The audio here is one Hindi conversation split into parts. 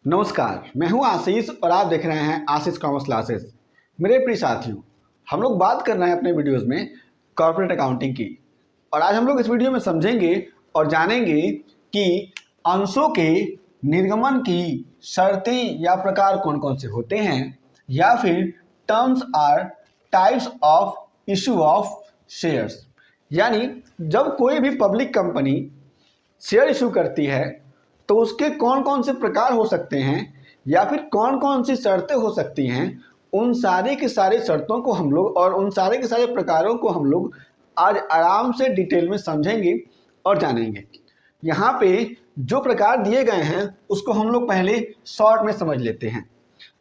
नमस्कार, मैं हूं आशीष और आप देख रहे हैं आशीष कॉमर्स क्लासेस। मेरे प्रिय साथियों, हम लोग बात कर रहे हैं अपने वीडियोस में कॉर्पोरेट अकाउंटिंग की। और आज हम लोग इस वीडियो में समझेंगे और जानेंगे कि अंशों के निर्गमन की शर्तें या प्रकार कौन कौन से होते हैं, या फिर terms or types of issue of shares. यानी जब कोई भी पब्लिक कंपनी शेयर इशू करती है तो उसके कौन कौन से प्रकार हो सकते हैं या फिर कौन कौन सी शर्तें हो सकती हैं, उन सारी की सारी शर्तों को हम लोग और उन सारे के सारे प्रकारों को हम लोग आज आराम से डिटेल में समझेंगे और जानेंगे। यहाँ पे जो प्रकार दिए गए हैं उसको हम लोग पहले शॉर्ट में समझ लेते हैं।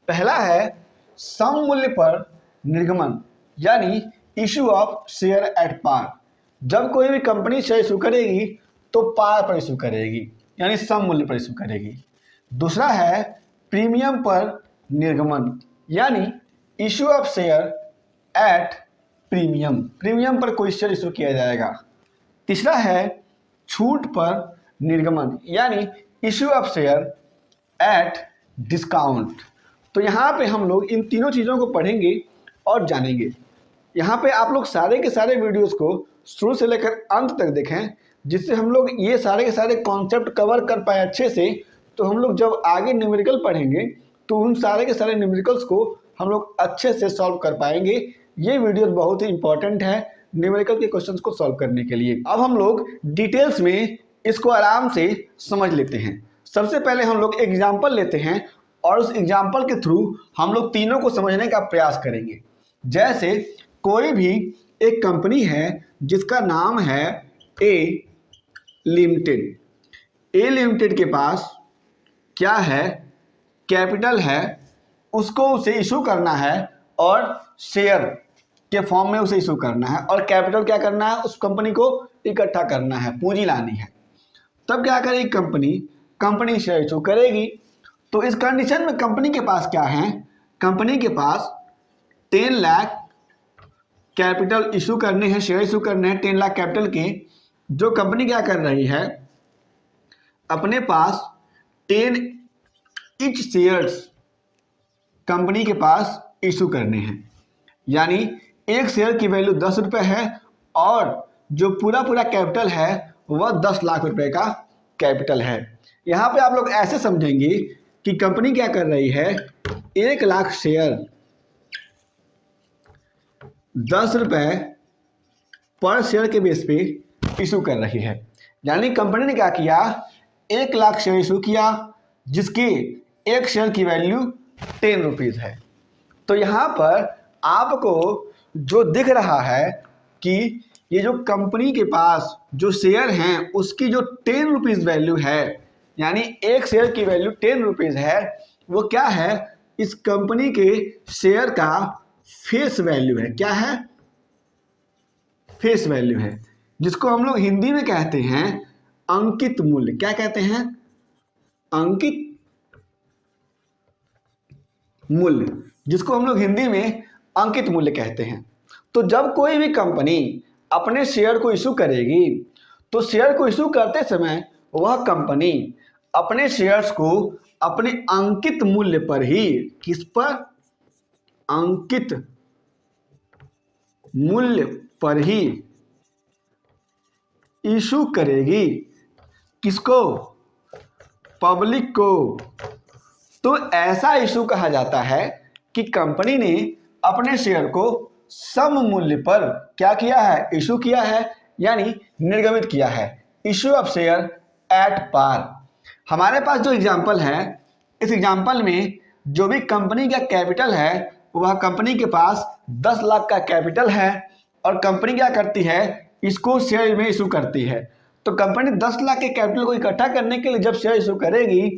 पहला है सम मूल्य पर निर्गमन, यानी issue of share at par. जब कोई भी कंपनी शेयर इशू करेगी तो पार पर इशू करेगी, यानी सम मूल्य पर इशू करेगी। दूसरा है प्रीमियम पर निर्गमन, यानी issue of share at premium. Premium पर कोई शेयर इशू किया जाएगा। तीसरा है छूट पर निर्गमन, यानी issue of share at discount. तो यहाँ पे हम लोग इन तीनों चीज़ों को पढ़ेंगे और जानेंगे। यहाँ पे आप लोग सारे के सारे वीडियोस को शुरू से लेकर अंत तक देखें, जिससे हम लोग ये सारे के सारे कॉन्सेप्ट कवर कर पाए अच्छे से। तो हम लोग जब आगे न्यूमेरिकल पढ़ेंगे तो उन सारे के सारे न्यूमेरिकल्स को हम लोग अच्छे से सॉल्व कर पाएंगे। ये वीडियो बहुत ही इंपॉर्टेंट है न्यूमेरिकल के क्वेश्चंस को सॉल्व करने के लिए। अब हम लोग डिटेल्स में इसको आराम से समझ लेते हैं। सबसे पहले हम लोग एग्जाम्पल लेते हैं और उस एग्जाम्पल के थ्रू हम लोग तीनों को समझने का प्रयास करेंगे। जैसे कोई भी एक कंपनी है जिसका नाम है ए लिमिटेड। ए लिमिटेड के पास क्या है, कैपिटल है, उसको उसे इशू करना है और शेयर के फॉर्म में उसे इशू करना है। और कैपिटल क्या करना है, उस कंपनी को इकट्ठा करना है, पूंजी लानी है। तब क्या करेगी कंपनी शेयर इशू करेगी। तो इस कंडीशन में कंपनी के पास क्या है, कंपनी के पास 10 लाख कैपिटल इशू करने हैं, शेयर इशू करने हैं 10 लाख कैपिटल के। जो कंपनी क्या कर रही है, अपने पास 10 ईच शेयर्स कंपनी के पास इशू करने हैं। यानी एक शेयर की वैल्यू 10 रुपये है और जो पूरा कैपिटल है वह 10 लाख रुपए का कैपिटल है। यहाँ पे आप लोग ऐसे समझेंगे कि कंपनी क्या कर रही है, 1 लाख शेयर 10 रुपये पर शेयर के बेस पे इशू कर रही है। यानी कंपनी ने क्या किया, 1 लाख शेयर इशू किया जिसकी एक शेयर की वैल्यू 10 रुपीज़ है। तो यहाँ पर आपको जो दिख रहा है कि ये जो कंपनी के पास जो शेयर हैं उसकी जो 10 रुपीज़ वैल्यू है, यानी एक शेयर की वैल्यू 10 रुपीज़ है, वो क्या है, इस कंपनी के शेयर का फेस वैल्यू है। क्या है, फेस वैल्यू है, जिसको हम लोग हिंदी में कहते हैं अंकित मूल्य। क्या कहते हैं, अंकित मूल्य, जिसको हम लोग हिंदी में अंकित मूल्य कहते हैं। तो जब कोई भी कंपनी अपने शेयर को इशू करेगी तो शेयर को इशू करते समय वह कंपनी अपने शेयर्स को अपने अंकित मूल्य पर ही, किस पर, अंकित मूल्य पर ही इशू करेगी। किसको, पब्लिक को। तो ऐसा इशू कहा जाता है कि कंपनी ने अपने शेयर को सम मूल्य पर क्या किया है, इशू किया है, यानी निर्गमित किया है। Issue of share at par. हमारे पास जो एग्जाम्पल है, इस एग्जाम्पल में जो भी कंपनी का कैपिटल है वह कंपनी के पास 10 लाख का कैपिटल है और कंपनी क्या करती है, इसको शेयर में इशू करती है। तो कंपनी 10 लाख के कैपिटल को इकट्ठा करने के लिए जब शेयर इशू करेगी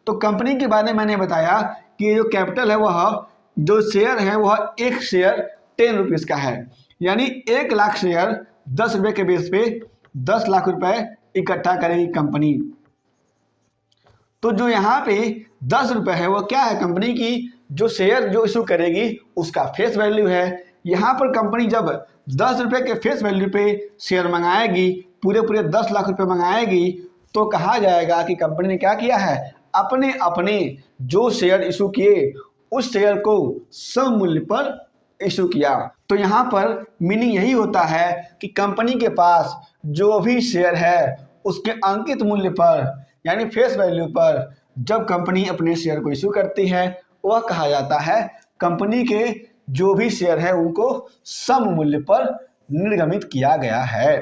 तो कंपनी के बारे में मैंने बताया कि ये जो कैपिटल है वह, जो शेयर है वह एक शेयर 10 रुपीज़ का है। यानी 1 लाख शेयर 10 रुपये के बेस पे 10 लाख रुपए इकट्ठा करेगी कंपनी। तो जो यहाँ पे 10 रुपये है वो क्या है, कंपनी की जो शेयर जो इशू करेगी उसका फेस वैल्यू है। यहाँ पर कंपनी जब 10 रुपये के फेस वैल्यू पे शेयर मंगाएगी, पूरे 10 लाख रुपए मंगाएगी, तो कहा जाएगा कि कंपनी ने क्या किया है, अपने अपने जो शेयर इशू किए उस शेयर को सम मूल्य पर इशू किया। तो यहाँ पर मीनिंग यही होता है कि कंपनी के पास जो भी शेयर है उसके अंकित मूल्य पर यानी फेस वैल्यू पर जब कंपनी अपने शेयर को इशू करती है वह कहा जाता है कंपनी के जो भी शेयर है उनको सम मूल्य पर निर्गमित किया गया है।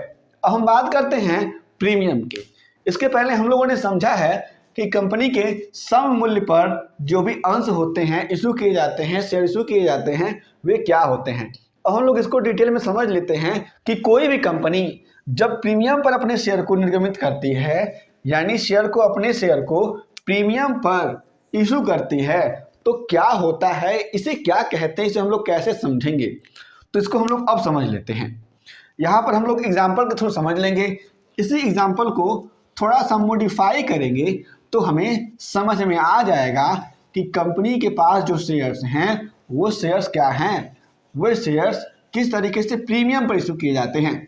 अब हम बात करते हैं प्रीमियम के। इसके पहले हम लोगों ने समझा है कि कंपनी के सम मूल्य पर जो भी अंश होते हैं इशू किए जाते हैं, शेयर इशू किए जाते हैं, वे क्या होते हैं। अब हम लोग इसको डिटेल में समझ लेते हैं कि कोई भी कंपनी जब प्रीमियम पर अपने शेयर को निर्गमित करती है यानी शेयर को अपने शेयर को प्रीमियम पर इशू करती है तो क्या होता है, इसे क्या कहते हैं, इसे हम लोग कैसे समझेंगे, तो इसको हम लोग अब समझ लेते हैं। यहाँ पर हम लोग एग्जाम्पल के थ्रू समझ लेंगे। इसी एग्जाम्पल को थोड़ा सा मॉडिफाई करेंगे तो हमें समझ में आ जाएगा कि कंपनी के पास जो शेयर्स हैं वो शेयर्स क्या हैं, वो शेयर्स किस तरीके से प्रीमियम पर इशू किए जाते हैं।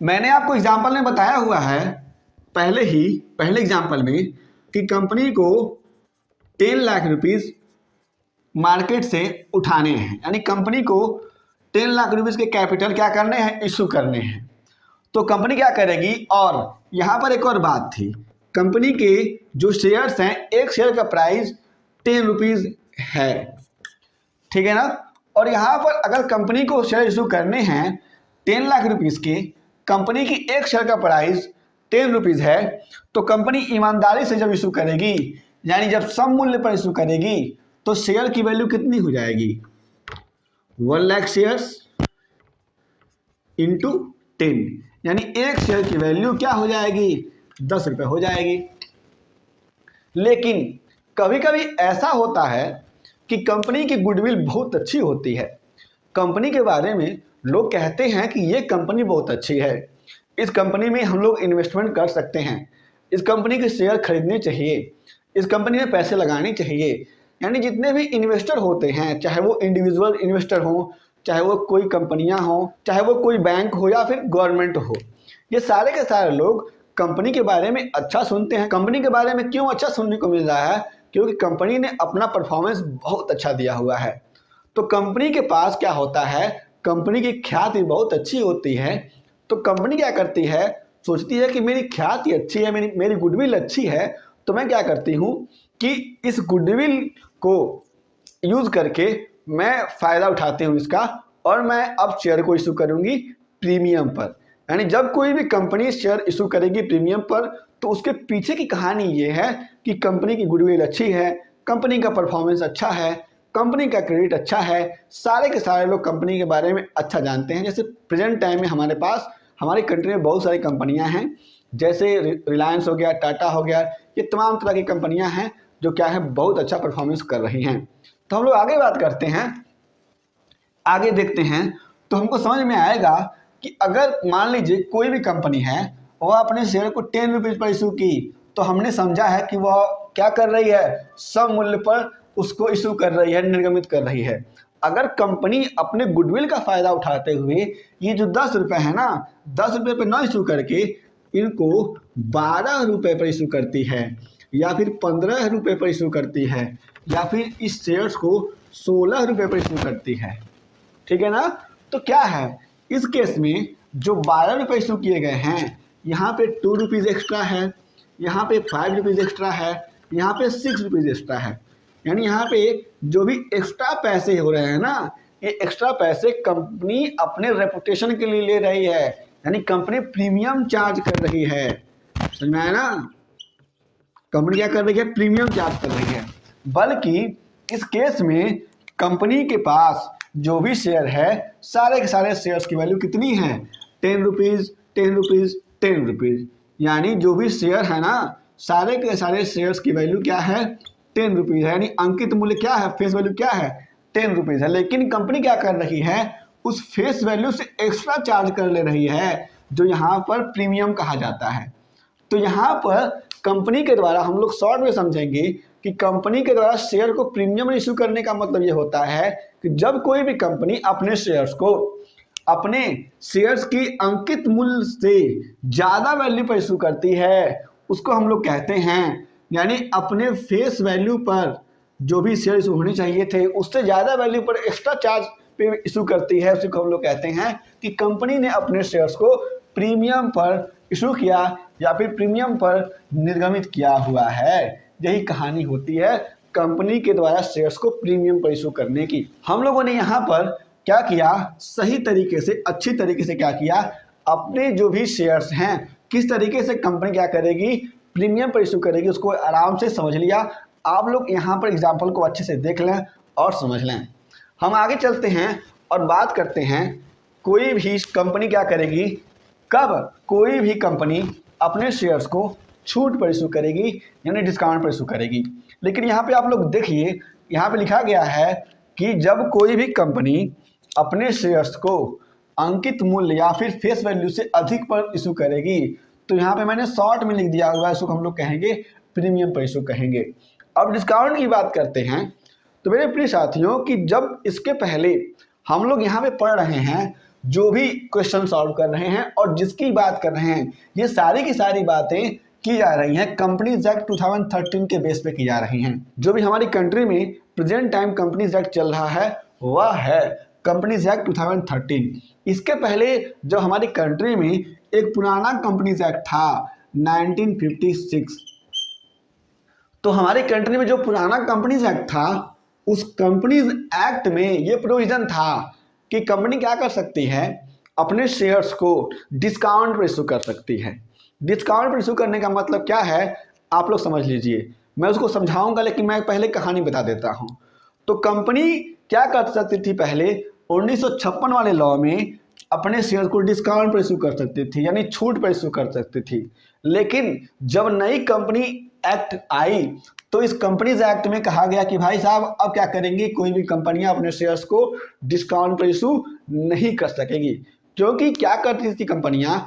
मैंने आपको एग्जाम्पल में बताया हुआ है पहले एग्जाम्पल में कि कंपनी को 10 लाख रुपीस मार्केट से उठाने हैं यानी कंपनी को 10 लाख रुपीस के कैपिटल क्या करने हैं, इशू करने हैं। तो कंपनी क्या करेगी, और यहाँ पर एक और बात थी, कंपनी के जो शेयर्स हैं एक शेयर का प्राइस 10 रुपीज़ है, ठीक है ना। और यहाँ पर अगर कंपनी को शेयर इशू करने हैं 10 लाख रुपीस के, कंपनी की एक शेयर का प्राइस 10 रुपीज़ है, तो कंपनी ईमानदारी से जब इशू करेगी यानी जब सम मूल्य पर इशू करेगी तो शेयर की वैल्यू कितनी हो जाएगी, 1 लाख शेयर्स इंटू 10 यानी एक शेयर की वैल्यू क्या हो जाएगी, 10 रुपये हो जाएगी। लेकिन कभी कभी ऐसा होता है कि कंपनी की गुडविल बहुत अच्छी होती है, कंपनी के बारे में लोग कहते हैं कि ये कंपनी बहुत अच्छी है, इस कंपनी में हम लोग इन्वेस्टमेंट कर सकते हैं, इस कंपनी के शेयर खरीदने चाहिए, इस कंपनी में पैसे लगाने चाहिए। यानी जितने भी इन्वेस्टर होते हैं, चाहे वो इंडिविजुअल इन्वेस्टर हो, चाहे वो कोई कंपनियां हो, चाहे वो कोई बैंक हो या फिर गवर्नमेंट हो, ये सारे के सारे लोग कंपनी के बारे में अच्छा सुनते हैं। कंपनी के बारे में क्यों अच्छा सुनने को मिल रहा है, क्योंकि कंपनी ने अपना परफॉर्मेंस बहुत अच्छा दिया हुआ है। तो कंपनी के पास क्या होता है, कंपनी की ख्याति बहुत अच्छी होती है। तो कंपनी क्या करती है, सोचती है कि मेरी ख्याति अच्छी है, मेरी गुडविल अच्छी है, तो मैं क्या करती हूँ कि इस गुडविल को यूज़ करके मैं फ़ायदा उठाती हूँ इसका, और मैं अब शेयर को इशू करूँगी प्रीमियम पर। यानी जब कोई भी कंपनी शेयर इशू करेगी प्रीमियम पर तो उसके पीछे की कहानी ये है कि कंपनी की गुडविल अच्छी है, कंपनी का परफॉर्मेंस अच्छा है, कंपनी का क्रेडिट अच्छा है, सारे के सारे लोग कंपनी के बारे में अच्छा जानते हैं। जैसे प्रेजेंट टाइम में हमारे पास हमारी कंट्री में बहुत सारी कंपनियां हैं, जैसे रिलायंस हो गया, टाटा हो गया, ये तमाम तरह की कंपनियां हैं जो क्या है बहुत अच्छा परफॉर्मेंस कर रही हैं। तो हम लोग आगे बात करते हैं, आगे देखते हैं तो हमको समझ में आएगा कि अगर मान लीजिए कोई भी कंपनी है वह अपने शेयर को 10 रुपीज़ पर इशू की, तो हमने समझा है कि वह क्या कर रही है, सम मूल्य पर उसको इशू कर रही है, निर्गमित कर रही है। अगर कंपनी अपने गुडविल का फ़ायदा उठाते हुए ये जो 10 रुपये है ना, 10 रुपये पर ना इशू करके इनको 12 रुपये पर इशू करती है या फिर 15 रुपये पर इशू करती है या फिर इस शेयर्स को 16 रुपये पर इशू करती है, ठीक है ना। तो क्या है, इस केस में जो 12 रुपये इशू किए गए हैं, यहाँ पे 2 रुपीज़ एक्स्ट्रा है, यहाँ पे 5 रुपीज़ एक्स्ट्रा है, यहाँ पे 6 रुपीज़ एक्स्ट्रा है। यानी यहाँ पे जो भी एक्स्ट्रा पैसे हो रहे हैं ना, ये एक्स्ट्रा पैसे कंपनी अपने रेपुटेशन के लिए ले रही है, यानी कंपनी प्रीमियम चार्ज कर रही है। समझ में आया ना, कंपनी क्या कर रही है, प्रीमियम चार्ज कर रही है। बल्कि इस केस में कंपनी के पास जो भी शेयर है, सारे के सारे शेयर्स की वैल्यू कितनी है, 10 रुपीज़ 10 रुपीज़ 10 रुपीज़। यानी जो भी शेयर है ना, सारे के सारे शेयर्स की वैल्यू क्या है, 10 रुपीज़ है। यानी अंकित मूल्य क्या है, फेस वैल्यू क्या है, 10 रुपीज़ है। लेकिन कंपनी क्या कर रही है, उस फेस वैल्यू से एक्स्ट्रा चार्ज कर ले रही है, जो यहाँ पर प्रीमियम कहा जाता है। तो यहाँ पर कंपनी के द्वारा हम लोग शॉर्ट में समझेंगे कि कंपनी के द्वारा शेयर को प्रीमियम इशू करने का मतलब ये होता है कि जब कोई भी कंपनी अपने शेयर्स को अपने शेयर्स की अंकित मूल्य से ज़्यादा वैल्यू पर इशू करती है, उसको हम लोग कहते हैं यानी अपने फेस वैल्यू पर जो भी शेयर इशू होने चाहिए थे उससे ज़्यादा वैल्यू पर एक्स्ट्रा चार्ज पे इशू करती है, उसी को हम लोग कहते हैं कि कंपनी ने अपने शेयर्स को प्रीमियम पर इशू किया या फिर प्रीमियम पर निर्गमित किया हुआ है। यही कहानी होती है कंपनी के द्वारा शेयर्स को प्रीमियम पर इशू करने की। हम लोगों ने यहाँ पर क्या किया, सही तरीके से, अच्छी तरीके से क्या किया, अपने जो भी शेयर्स हैं किस तरीके से कंपनी क्या करेगी, प्रीमियम पर इशू करेगी, उसको आराम से समझ लिया। आप लोग यहाँ पर एग्जाम्पल को अच्छे से देख लें और समझ लें। हम आगे चलते हैं और बात करते हैं कोई भी कंपनी क्या करेगी, कब कोई भी कंपनी अपने शेयर्स को छूट पर इशू करेगी यानी डिस्काउंट पर इशू करेगी। लेकिन यहाँ पे आप लोग देखिए, यहाँ पे लिखा गया है कि जब कोई भी कंपनी अपने शेयर्स को अंकित मूल्य या फिर फेस वैल्यू से अधिक पर इशू करेगी, तो यहाँ पे मैंने शॉर्ट में लिख दिया हुआ है, इसको हम लोग कहेंगे प्रीमियम पर इशू कहेंगे। अब डिस्काउंट की बात करते हैं तो मेरे प्रिय साथियों कि जब इसके पहले हम लोग यहाँ पे पढ़ रहे हैं, जो भी क्वेश्चन सॉल्व कर रहे हैं और जिसकी बात कर रहे हैं, ये सारी की सारी बातें की जा रही हैं कंपनीज एक्ट 2013 के बेस पे की जा रही हैं। जो भी हमारी कंट्री में प्रेजेंट टाइम कंपनीज एक्ट चल रहा है वह है कंपनीज एक्ट 2013। इसके पहले जो हमारी कंट्री में एक पुराना कंपनीज एक्ट था 1956, तो हमारी कंट्री में जो पुराना कंपनीज एक्ट था उस कंपनीज एक्ट में ये प्रोविजन था कि कंपनी क्या कर सकती है, अपने शेयर्स को डिस्काउंट पर इशू कर सकती है। डिस्काउंट पर इशू करने का मतलब क्या है आप लोग समझ लीजिए, मैं उसको समझाऊंगा लेकिन मैं पहले कहानी बता देता हूँ। तो कंपनी क्या कर सकती थी, पहले 1956 वाले लॉ में अपने शेयर को डिस्काउंट पर इशू कर सकती थी यानी छूट पर इशू कर सकती थी। लेकिन जब नई कंपनी एक्ट आई तो इस कंपनीज एक्ट में कहा गया कि भाई साहब अब क्या करेंगे, कोई भी कंपनियां अपने शेयर्स को डिस्काउंट पर इशू नहीं कर सकेगी, क्योंकि क्या करती थी कंपनियां,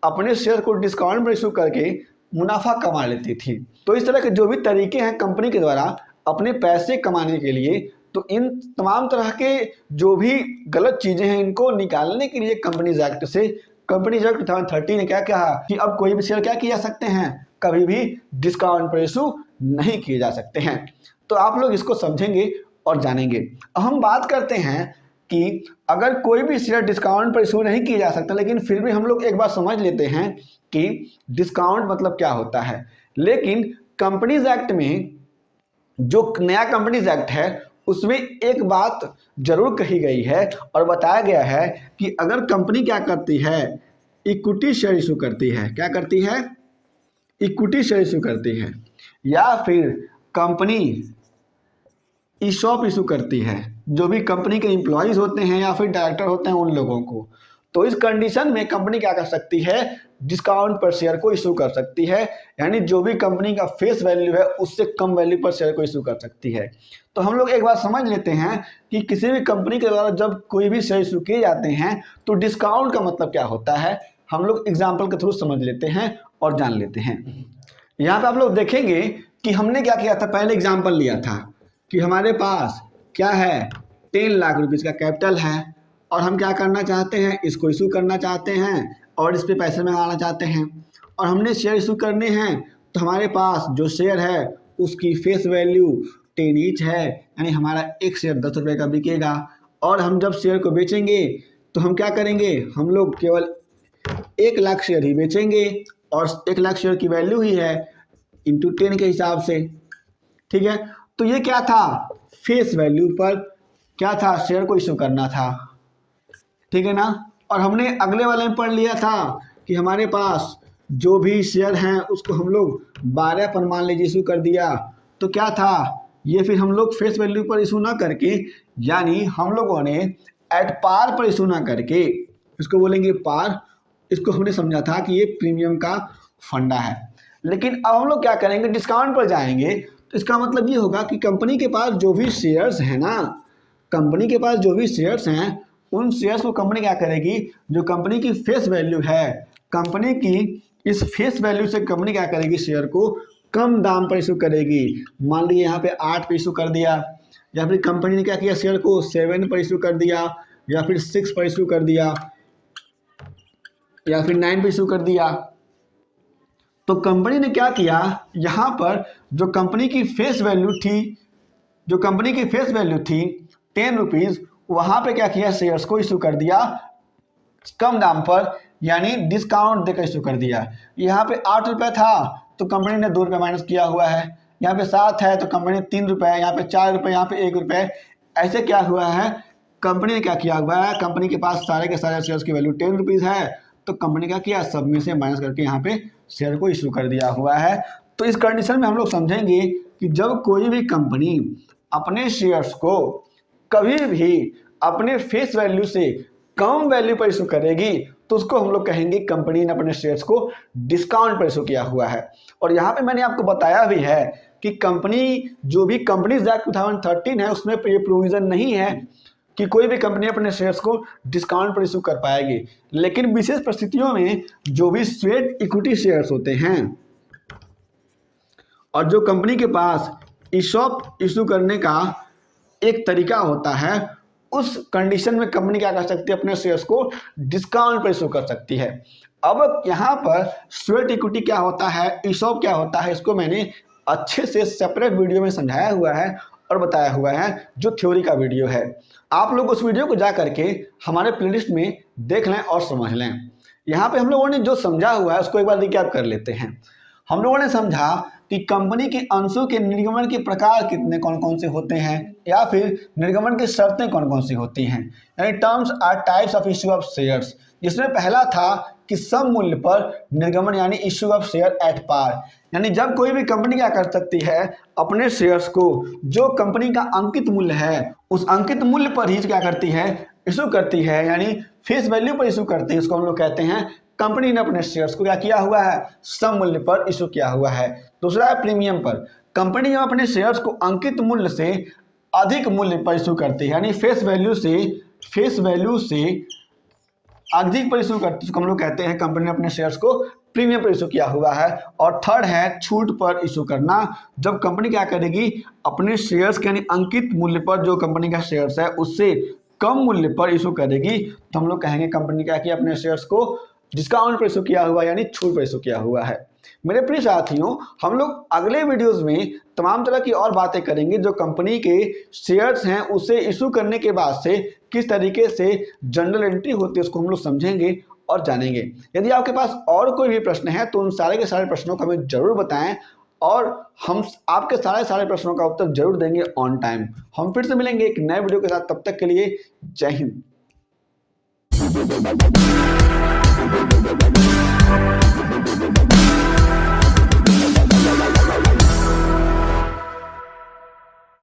अपने शेयर को डिस्काउंट पर इशू करके मुनाफा कमा लेती थी। तो इस तरह के जो भी तरीके हैं कंपनी के द्वारा अपने पैसे कमाने के लिए, तो इन तमाम तरह के जो भी गलत चीज़ें हैं इनको निकालने के लिए कंपनीज एक्ट से, कंपनीज एक्ट 2013 ने क्या कहा कि अब कोई भी शेयर क्या किए जा सकते हैं, कभी भी डिस्काउंट पर इशू नहीं किए जा सकते हैं। तो आप लोग इसको समझेंगे और जानेंगे। अब हम बात करते हैं कि अगर कोई भी शेयर डिस्काउंट पर इशू नहीं किया जा सकता, लेकिन फिर भी हम लोग एक बार समझ लेते हैं कि डिस्काउंट मतलब क्या होता है। लेकिन कंपनीज एक्ट में जो नया कंपनीज एक्ट है उसमें एक बात जरूर कही गई है और बताया गया है कि अगर कंपनी क्या करती है, इक्विटी शेयर इशू करती है, क्या करती है, इक्विटी शेयर इशू करती है, या फिर कंपनी ईशॉप इशू करती है, जो भी कंपनी के एम्प्लॉयज़ होते हैं या फिर डायरेक्टर होते हैं उन लोगों को, तो इस कंडीशन में कंपनी क्या कर सकती है, डिस्काउंट पर शेयर को इशू कर सकती है। यानी जो भी कंपनी का फेस वैल्यू है उससे कम वैल्यू पर शेयर को इशू कर सकती है। तो हम लोग एक बार समझ लेते हैं कि किसी भी कंपनी के द्वारा जब कोई भी शेयर इशू किए जाते हैं तो डिस्काउंट का मतलब क्या होता है, हम लोग एग्जाम्पल के थ्रू समझ लेते हैं और जान लेते हैं। यहाँ पर आप लोग देखेंगे कि हमने क्या किया था, पहले एग्जाम्पल लिया था कि हमारे पास क्या है, 10 लाख रुपीज़ का कैपिटल है और हम क्या करना चाहते हैं, इसको इशू करना चाहते हैं और इस पे पैसे मंगाना चाहते हैं और हमने शेयर इशू करने हैं। तो हमारे पास जो शेयर है उसकी फेस वैल्यू 10 ईच है, यानी हमारा एक शेयर 10 रुपये का बिकेगा। और हम जब शेयर को बेचेंगे तो हम क्या करेंगे, हम लोग केवल 1 लाख शेयर ही बेचेंगे और 1 लाख शेयर की वैल्यू ही है इंटू 10 के हिसाब से, ठीक है। तो ये क्या था, फेस वैल्यू पर क्या था, शेयर को इशू करना था, ठीक है ना। और हमने अगले वाले में पढ़ लिया था कि हमारे पास जो भी शेयर हैं उसको हम लोग 12 पर मान लीजिए इशू कर दिया, तो क्या था ये, फिर हम लोग फेस वैल्यू पर इशू ना करके, यानी हम लोगों ने एट पार पर इशू ना करके, इसको बोलेंगे पार, इसको हमने समझा था कि ये प्रीमियम का फंडा है। लेकिन अब हम लोग क्या करेंगे, डिस्काउंट पर जाएंगे, तो इसका मतलब ये होगा कि कंपनी के पास जो भी शेयर्स हैं ना, कंपनी के पास जो भी शेयर्स हैं उन शेयर्स को कंपनी क्या करेगी, जो कंपनी की फेस वैल्यू है, कंपनी की इस फेस वैल्यू से कंपनी क्या करेगी, शेयर को कम दाम पर इशू करेगी। मान लीजिए यहाँ पे 8 पर इशू कर दिया, या फिर कंपनी ने क्या किया, शेयर को 7 पर इशू कर दिया, या फिर 6 पर इशू कर दिया, या फिर 9 पर इशू कर दिया। तो कंपनी ने क्या किया, यहाँ पर जो कंपनी की फेस वैल्यू थी 10 रुपीज़, वहाँ पे क्या किया, शेयर्स को इशू कर दिया कम दाम पर, यानी डिस्काउंट देकर इशू कर दिया। यहाँ पे 8 रुपये था तो कंपनी ने 2 रुपये माइनस किया हुआ है, यहाँ पे 7 है तो कंपनी ने 3 रुपये, यहाँ पे 4 रुपये, यहाँ पे 1 रुपये, ऐसे क्या हुआ है, कंपनी ने क्या किया हुआ है, कंपनी के पास सारे के सारे शेयर्स की वैल्यू 10 रुपीज़ है, तो कंपनी क्या किया, सब में से माइनस करके यहाँ पे शेयर को इशू कर दिया हुआ है। तो इस कंडीशन में हम लोग समझेंगे कि जब कोई भी कंपनी अपने शेयर्स को कभी भी अपने फेस वैल्यू से कम वैल्यू पर इशू करेगी तो उसको हम लोग कहेंगे कंपनी ने अपने शेयर्स को डिस्काउंट पर इशू किया हुआ है। और यहाँ पे मैंने आपको बताया भी है कि जो भी कंपनीज एक्ट 2013 है उसमें ये प्रोविजन नहीं है कि कोई भी कंपनी अपने शेयर्स को डिस्काउंट पर इशू कर पाएगी, लेकिन विशेष परिस्थितियों में जो भी स्वेट इक्विटी शेयर्स होते हैं और जो कंपनी के पास ईशॉप इशू करने का एक तरीका होता है, उस कंडीशन में कंपनी क्या कर सकती है, अपने शेयर्स को डिस्काउंट पर इशू कर सकती है। अब यहाँ पर स्वेट इक्विटी क्या होता है, ईशॉप क्या होता है, इसको मैंने अच्छे से सेपरेट वीडियो में समझाया हुआ है और बताया हुआ है, जो थ्योरी का वीडियो है। आप लोग उस वीडियो को जा करके हमारे प्लेलिस्ट में देख लें और समझ लें। यहाँ पे हम लोगों ने जो समझा हुआ है उसको एक बार रिकैप कर लेते हैं। हम लोगों ने समझा कि कंपनी के अंशों के निर्गमन के प्रकार कितने कौन कौन से होते हैं, या फिर निर्गमन की शर्तें कौन कौन सी होती हैं, यानी terms or types of issue of shares, जिसमें पहला था कि सम मूल्य पर निर्गमन यानी issue of share at par, यानी जब कोई भी कंपनी क्या कर सकती है, अपने शेयर्स को जो कंपनी का अंकित मूल्य है उस अंकित मूल्य पर ही क्या करती है, इशू करती है, यानी फेस वैल्यू पर इशू करती है। इसको हम लोग कहते हैं कंपनी ने अपने शेयर्स को क्या किया हुआ है, सम मूल्य पर इशू किया हुआ है। दूसरा है प्रीमियम पर, कंपनी जब अपने शेयर्स को अंकित मूल्य से अधिक मूल्य पर इशू करती है, यानी फेस वैल्यू से अधिक पर इशू करती है, हम लोग कहते हैं कंपनी ने अपने शेयर्स को प्रीमियम पर इशू किया हुआ है। और थर्ड है छूट पर इशू करना, जब कंपनी क्या करेगी, अपने शेयर्स के यानी अंकित मूल्य पर जो कंपनी का शेयर्स है उससे कम मूल्य पर इशू करेगी, तो हम लोग कहेंगे कंपनी क्या किया, अपने शेयर्स को डिस्काउंट पर इशू किया हुआ यानी छूट पर इशू किया हुआ है। मेरे प्रिय साथियों, हम लोग अगले वीडियोस में तमाम तरह की और बातें करेंगे जो कंपनी के शेयर्स हैं उसे इशू करने के बाद से किस तरीके से जनरल एंट्री होती है उसको हम लोग समझेंगे और जानेंगे। यदि आपके पास और कोई भी प्रश्न है तो उन सारे के सारे प्रश्नों को हमें जरूर बताएं और हम आपके सारे प्रश्नों का उत्तर जरूर देंगे ऑन टाइम। हम फिर से मिलेंगे एक नए वीडियो के साथ, तब तक के लिए जय हिंद।